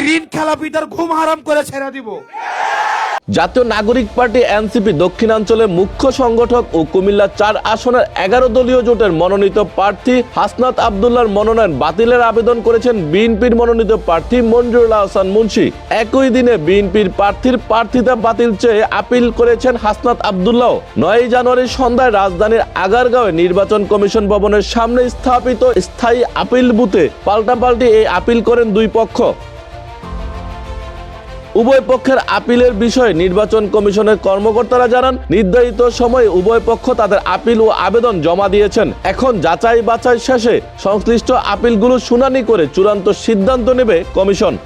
এই ঋণ খেলাপিদের ঘুম হারাম করে ছেড়ে দিব। জাতীয় নাগরিক পার্টি এনসিপি দক্ষিণাঞ্চলের মুখ্য সংগঠক ও কুমিল্লা ৪ আসনের ১১ দলীয় জোটের মনোনীত প্রার্থী হাসনাত আব্দুল্লাহর মনোনয়ন বাতিলের আবেদন করেছেন বিএনপির মনোনীত প্রার্থী মঞ্জুরুল আহসান মুন্সী। একই দিনে বিএনপির প্রার্থীর প্রার্থিতা বাতিল চেয়ে আপিল করেছেন হাসনাত আব্দুল্লাহ। ৯ জানুয়ারি সন্ধ্যায় রাজধানীর আগারগাঁওয়ে নির্বাচন কমিশন ভবনের সামনে স্থাপিত স্থায়ী আপিল বুথে পাল্টাপাল্টি এই আপিল করেন দুই পক্ষ। উভয় পক্ষের আপিলের বিষয়ে নির্বাচন কমিশনের কর্মকর্তারা জানান, নির্ধারিত সময়ে উভয় পক্ষ তাদের আপিল ও আবেদন জমা দিয়েছেন। এখন যাচাই বাছাই শেষে সংশ্লিষ্ট আপিলগুলো শুনানি করে চূড়ান্ত সিদ্ধান্ত নেবে কমিশন।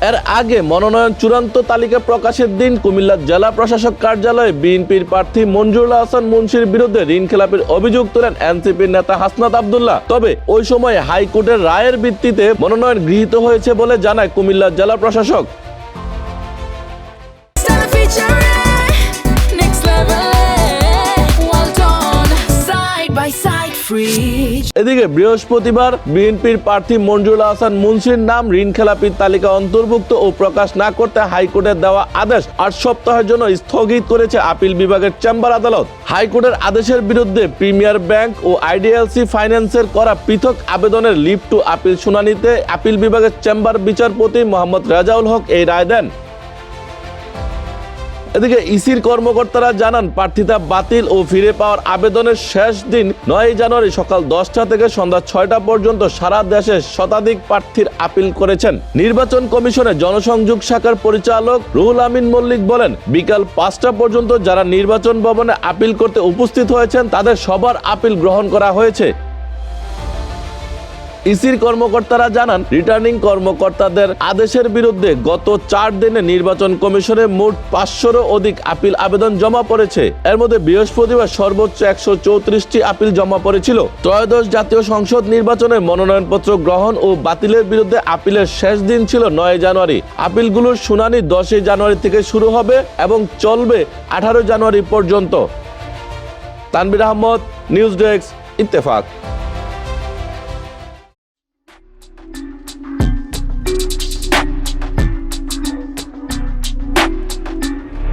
এর আগে মনোনয়ন চূড়ান্ত তালিকা প্রকাশের দিন কুমিল্লা জেলা প্রশাসক কার্যালয়ে বিএনপির প্রার্থী মঞ্জুরুল আহসান মুন্সীর বিরুদ্ধে ঋণ খেলাপির অভিযোগ তোলেন এনসিপির নেতা হাসনাত আব্দুল্লাহ। তবে ওই সময় হাইকোর্টের রায়ের ভিত্তিতে মনোনয়ন গৃহীত হয়েছে বলে জানায় কুমিল্লা জেলা প্রশাসক। এদিকে বৃহস্পতিবার বিএনপির প্রার্থী মঞ্জুরুল আহসান মুন্সীর নাম ঋণ খেলাপির তালিকা অন্তর্ভুক্ত ও প্রকাশ না করতে হাইকোর্টের দেওয়া আদেশ ৮ সপ্তাহের জন্য স্থগিত করেছে আপিল বিভাগের চেম্বার আদালত। হাইকোর্টের আদেশের বিরুদ্ধে প্রিমিয়ার ব্যাংক ও আইডিএলসি ফাইন্যান্সের করা পৃথক আবেদনের লিভ টু আপিল শুনানিতে আপিল বিভাগের চেম্বার বিচারপতি মোহাম্মদ রেজাউল হক এই রায় দেন। এদিকে ইসির কর্মকর্তারা জানান, প্রার্থিতা বাতিল ও ফিরে পাওয়ার আবেদনের শেষ দিন ৯ জানুয়ারি সকাল ১০টা থেকে সন্ধ্যা ৬টা পর্যন্ত সারা দেশে শতাধিক প্রার্থীর আপিল করেছেন। নির্বাচন কমিশনের জনসংযোগ শাখার পরিচালক রুহুল আমিন মল্লিক বলেন, বিকাল ৫টা পর্যন্ত যারা নির্বাচন ভবনে আপিল করতে উপস্থিত হয়েছেন তাদের সবার আপিল গ্রহণ করা হয়েছে। ইসির কর্মকর্তারা জানান, রিটার্নিং কর্মকর্তাদের আদেশের বিরুদ্ধে গত ৪ দিনে নির্বাচন কমিশনে মোট ৫০০রও অধিক আপিল আবেদন জমা পড়েছে। এর মধ্যে বৃহস্পতিবার সর্বোচ্চ ১৩৪টি আপিল জমা পড়েছিল। ত্রয়োদশ জাতীয় সংসদ নির্বাচনের মনোনয়নপত্র গ্রহণ ও বাতিলের বিরুদ্ধে আপিলের শেষ দিন ছিল ৯ জানুয়ারি। আপিলগুলোর শুনানি ১০ জানুয়ারি থেকে শুরু হবে এবং চলবে ১৮ জানুয়ারি পর্যন্ত। Tanvir Ahmad, news desk, Ittefaq.